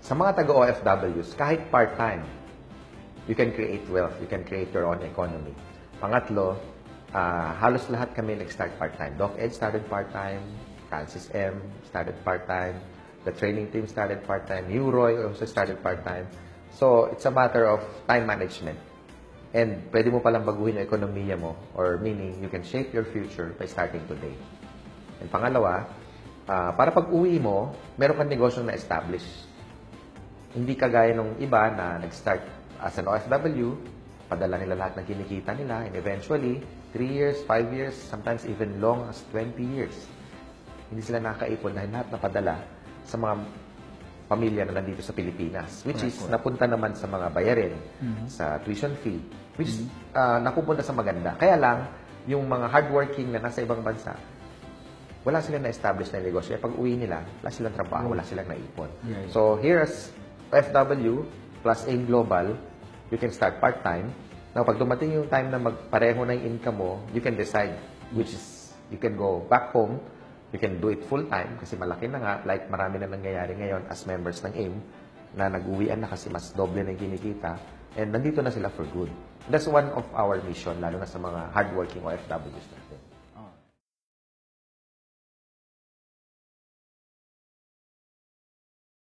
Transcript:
Sa mga taga-OFWs, kahit part-time, you can create wealth, you can create your own economy. Pangatlo, halos lahat kami nag-start part-time. Doc Ed started part-time, Francis M. started part-time, the training team started part-time, you, Roy, also started part-time. So, it's a matter of time management. And pwede mo palang baguhin ang ekonomiya mo, or meaning, you can shape your future by starting today. And pangalawa, para pag-uwi mo, meron kang negosyong na-establish. Hindi kagaya nung iba na nag-start as an OFW, padala nila lahat ng kinikita nila, and eventually, 3 years, 5 years, sometimes even long as 20 years. Hindi sila nakakaipon dahil lahat napadala sa mga pamilya na nandito sa Pilipinas, which is napunta naman sa mga bayarin, sa tuition fee, which is napupunta sa maganda. Kaya lang, yung mga hardworking na nasa ibang bansa, wala silang na-establish na negosyo. Pag uwi nila, wala silang trabaho, wala silang naipon. So, here's FW plus AIM Global, you can start part-time. Now, pag dumating yung time na magpareho na yung income mo, you can decide which is, you can go back home, you can do it full-time kasi malaki na nga, like marami na nangyayari ngayon as members ng AIM na nag-uwian na kasi mas doble na yung kinikita and nandito na sila for good. That's one of our mission, lalo na sa mga hardworking OFWs natin.